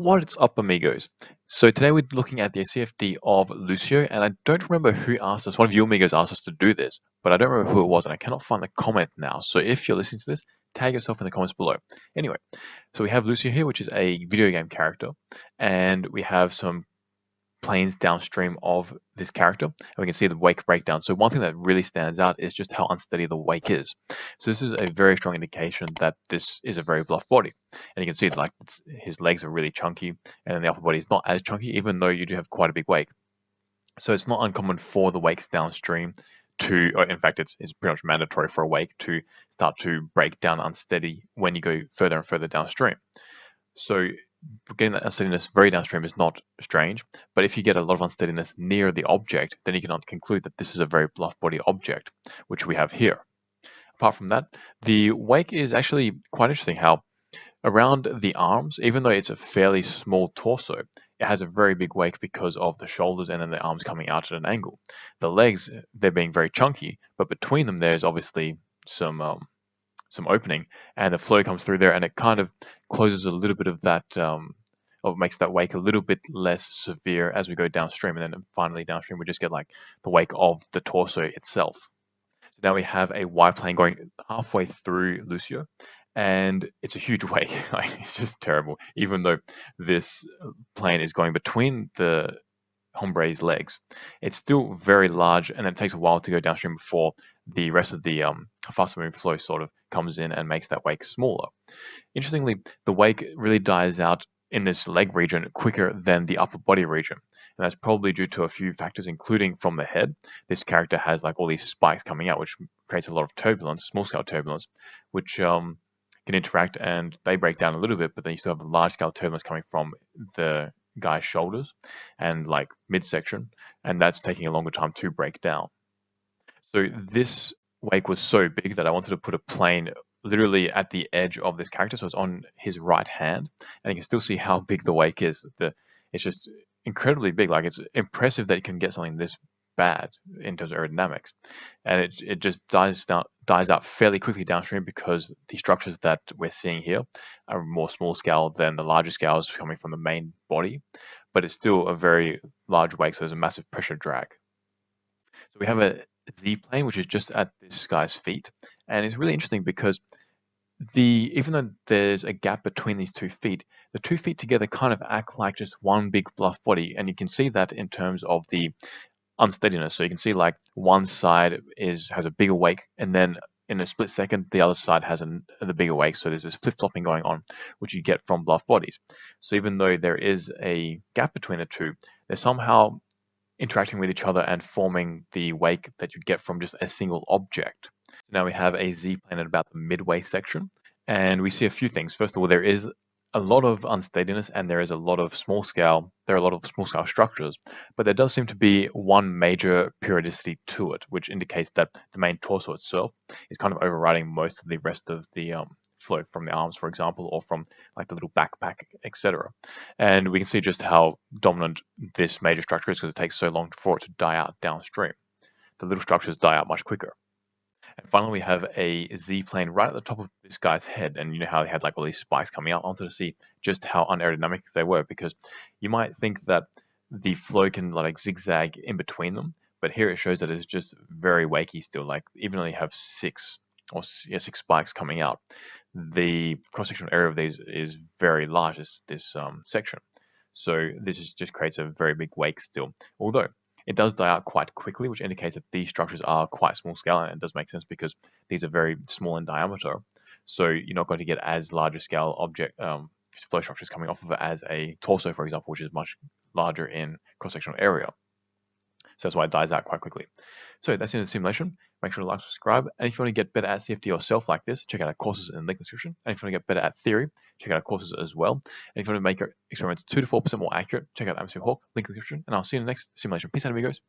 What's up, amigos? So today we're looking at the CFD of Lucio, and I don't remember who asked us. One of you amigos asked us to do this, but I don't remember who it was, and I cannot find the comment now. So if you're listening to this, tag yourself in the comments below. Anyway, so we have Lucio here, which is a video game character, and we have some planes downstream of this character, and we can see the wake breakdown. So one thing that really stands out is just how unsteady the wake is. So this is a very strong indication that this is a very bluff body. And you can see like his legs are really chunky, and then the upper body is not as chunky, even though you do have quite a big wake. So it's not uncommon for the wakes downstream to, or in fact, it's pretty much mandatory for a wake to start to break down unsteady when you go further and further downstream. So getting that unsteadiness very downstream is not strange, but if you get a lot of unsteadiness near the object, then you can conclude that this is a very bluff body object, which we have here. Apart from that, the wake is actually quite interesting how around the arms, even though it's a fairly small torso, it has a very big wake because of the shoulders and then the arms coming out at an angle. The legs, they're being very chunky, but between them there's obviously some opening, and the flow comes through there, and it kind of closes a little bit of that, or makes that wake a little bit less severe as we go downstream, and then finally downstream we just get like the wake of the torso itself. So now we have a Y plane going halfway through Lucio, and it's a huge wake. It's just terrible, even though this plane is going between the Hombre's legs. It's still very large, and it takes a while to go downstream before the rest of the faster moving flow sort of comes in and makes that wake smaller. Interestingly, the wake really dies out in this leg region quicker than the upper body region, and that's probably due to a few factors, including from the head. This character has like all these spikes coming out, which creates a lot of turbulence, small scale turbulence, which can interact, and they break down a little bit, but then you still have large scale turbulence coming from the guy's shoulders and like midsection, and that's taking a longer time to break down. So this wake was so big that I wanted to put a plane literally at the edge of this character, so it's on his right hand, and you can still see how big the wake is. It's just incredibly big. Like, it's impressive that you can get something this bad in terms of aerodynamics, and it just dies out fairly quickly downstream because the structures that we're seeing here are more small scale than the larger scales coming from the main body, but it's still a very large wake, so there's a massive pressure drag. So we have a Z plane, which is just at this guy's feet, and it's really interesting because even though there's a gap between these 2 feet, the 2 feet together kind of act like just one big bluff body, and you can see that in terms of the unsteadiness. So you can see like one side has a bigger wake, and then in a split second the other side has the bigger wake. So there's this flip-flopping going on, which you get from bluff bodies. So even though there is a gap between the two, they're somehow interacting with each other and forming the wake that you get from just a single object. Now we have a Z plane at about the midway section, and we see a few things. First of all, there is a lot of unsteadiness, and there are a lot of small scale structures, but there does seem to be one major periodicity to it, which indicates that the main torso itself is kind of overriding most of the rest of the flow from the arms, for example, or from like the little backpack, etc. And we can see just how dominant this major structure is because it takes so long for it to die out downstream. The little structures die out much quicker. And finally, we have a Z plane right at the top of this guy's head, and you know how he had like all these spikes coming out. I wanted to see just how unaerodynamic they were, because you might think that the flow can like zigzag in between them, but here it shows that it's just very wakey still. Like, even though you have six spikes coming out, the cross-sectional area of these is very large, this section. So this just creates a very big wake still, although it does die out quite quickly, which indicates that these structures are quite small scale, and it does make sense because these are very small in diameter. So you're not going to get as large a scale flow structures coming off of it as a torso, for example, which is much larger in cross-sectional area. So that's why it dies out quite quickly. So that's in the simulation. Make sure to like, subscribe. And if you want to get better at CFD yourself like this, check out our courses in the link description. And if you want to get better at theory, check out our courses as well. And if you want to make your experiments 2 to 4% more accurate, check out Atmosphere Hawk, link in the description. And I'll see you in the next simulation. Peace out, amigos.